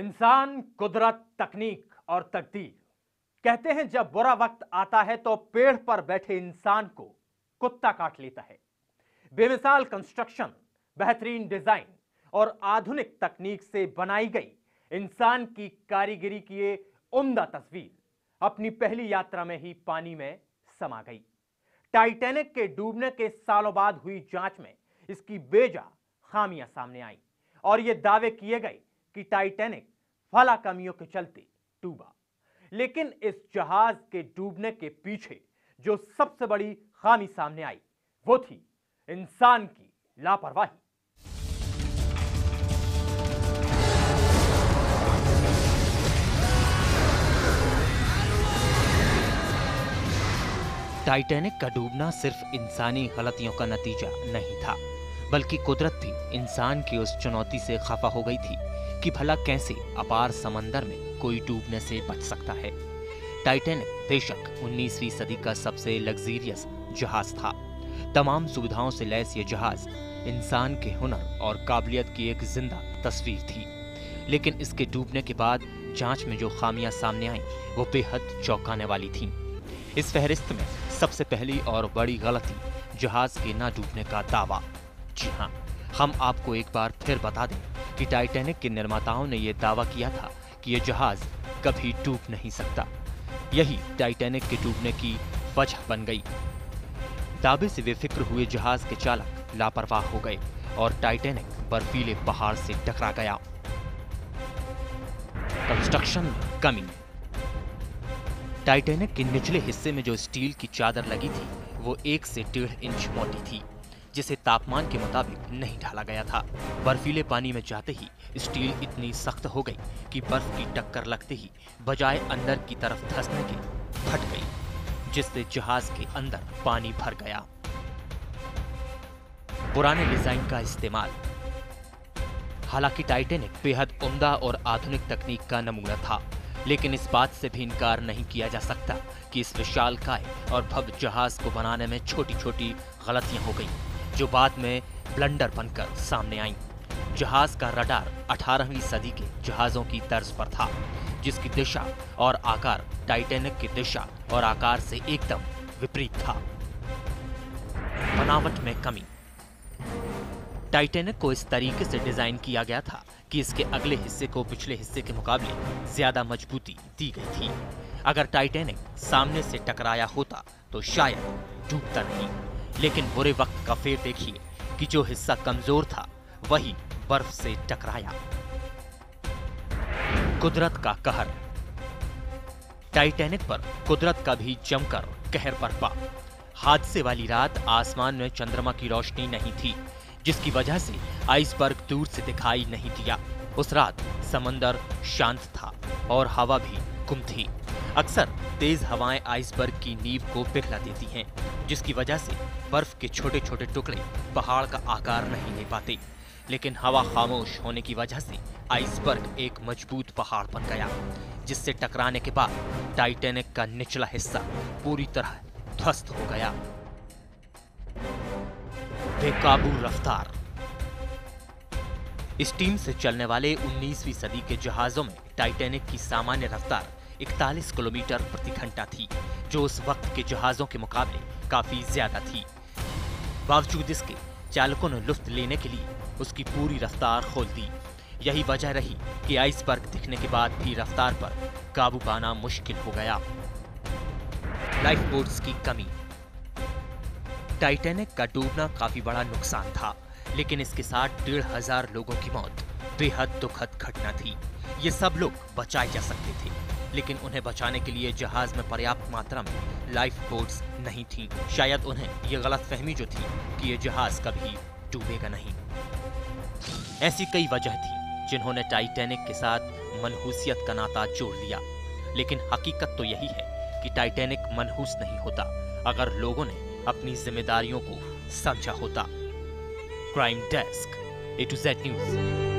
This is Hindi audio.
इंसान, कुदरत, तकनीक और तकदीर। कहते हैं जब बुरा वक्त आता है तो पेड़ पर बैठे इंसान को कुत्ता काट लेता है। बेमिसाल कंस्ट्रक्शन, बेहतरीन डिजाइन और आधुनिक तकनीक से बनाई गई इंसान की कारीगरी की ये उम्दा तस्वीर अपनी पहली यात्रा में ही पानी में समा गई। टाइटैनिक के डूबने के सालों बाद हुई जांच में इसकी बेजा खामियां सामने आई और ये दावे किए गए कि टाइटैनिक फला कमियों के चलते डूबा। लेकिन इस जहाज के डूबने के पीछे जो सबसे बड़ी खामी सामने आई वो थी इंसान की लापरवाही। टाइटैनिक का डूबना सिर्फ इंसानी गलतियों का नतीजा नहीं था, बल्कि कुदरत भी इंसान की उस चुनौती से खफा हो गई थी कि भला कैसे अपार समंदर में कोई डूबने से बच सकता है। टाइटैनिक बेशक 19वीं सदी का सबसे लग्जरियस जहाज था। तमाम सुविधाओं से लैस ये जहाज इंसान के हुनर और काबिलियत की एक जिंदा तस्वीर थी। लेकिन इसके डूबने के बाद जांच में जो खामियां सामने आईं वो बेहद चौंकाने वाली थीं। इस फहरिस्त में सबसे पहली और बड़ी गलती जहाज के ना डूबने का दावा। जी हाँ, हम आपको एक बार फिर बता दें कि टाइटैनिक के निर्माताओं ने यह दावा किया था कि यह जहाज कभी डूब नहीं सकता। यही टाइटैनिक के डूबने की वजह बन गई। दावे से बेफिक्र हुए जहाज के चालक लापरवाह हो गए और टाइटैनिक बर्फीले पहाड़ से टकरा गया। कंस्ट्रक्शन में कमी। टाइटैनिक के निचले हिस्से में जो स्टील की चादर लगी थी वो 1 से 1.5 इंच मोटी थी, जिसे तापमान के मुताबिक नहीं ढाला गया था। बर्फीले पानी में जाते ही स्टील इतनी सख्त हो गई कि बर्फ की टक्कर लगते ही बजाय अंदर की तरफ धंसने के फट गई, जिससे जहाज के अंदर पानी भर गया। पुराने डिजाइन का इस्तेमाल। हालांकि टाइटैनिक बेहद उम्दा और आधुनिक तकनीक का नमूना था, लेकिन इस बात से भी इनकार नहीं किया जा सकता कि इस विशालकाय और भव्य जहाज को बनाने में छोटी छोटी गलतियां हो गईं, जो बाद में ब्लंडर बनकर सामने आईं। जहाज का रडार 18वीं सदी के जहाजों की तर्ज पर था, जिसकी दिशा और आकार टाइटैनिक की दिशा और आकार से एकदम विपरीत था। बनावट में कमी। टाइटैनिक को इस तरीके से डिजाइन किया गया था कि इसके अगले हिस्से को पिछले हिस्से के मुकाबले ज्यादा मजबूती दी गई थी। अगर टाइटैनिक सामने से टकराया होता तो शायद डूबता नहीं, लेकिन बुरे वक्त का फेर देखिए कि जो हिस्सा कमजोर था वही बर्फ से टकराया। कुदरत का कहर। टाइटैनिक पर कुदरत का भी जमकर कहर बरपा। हादसे वाली रात आसमान में चंद्रमा की रोशनी नहीं थी, जिसकी वजह से आइसबर्ग दूर से दिखाई नहीं दिया। उस रात समंदर शांत था और हवा भी गुम थी। अक्सर तेज हवाएं आइसबर्ग की नींव को पिघला देती हैं, जिसकी वजह से बर्फ के छोटे छोटे टुकड़े पहाड़ का आकार नहीं ले पाते। लेकिन हवा खामोश होने की वजह से आइसबर्ग एक मजबूत पहाड़ बन गया, जिससे टकराने के बाद टाइटैनिक का निचला हिस्सा पूरी तरह ध्वस्त हो गया। बेकाबू रफ्तार। स्टीम से चलने वाले 19वीं सदी के जहाजों में टाइटैनिक की सामान्य रफ्तार 41 किलोमीटर प्रति घंटा थी, जो उस वक्त के जहाजों के मुकाबले काफी ज्यादा थी। बावजूद इसके चालकों ने लुफ्त लेने के लिए उसकी पूरी रफ्तार खोल दी। यही वजह रही कि आइसबर्ग दिखने के बाद भी रफ्तार पर काबू पाना मुश्किल हो गया। लाइफ बोट्स की कमी। टाइटैनिक का डूबना काफी बड़ा नुकसान था, लेकिन इसके साथ 1,500 लोगों की मौत बेहद दुखद घटना थी। ये सब लोग बचाए जा सकते थे, लेकिन उन्हें बचाने के लिए जहाज में पर्याप्त मात्रा में लाइफ बोट्स नहीं थी। शायद उन्हें ये गलतफहमी जो थी कि ये जहाज कभी डूबेगा नहीं। ऐसी कई वजह थी जिन्होंने टाइटैनिक के साथ मनहूसियत का नाता जोड़ लिया, लेकिन हकीकत तो यही है कि टाइटैनिक मनहूस नहीं होता अगर लोगों ने अपनी जिम्मेदारियों को समझा होता। Crime desk, A to Z news.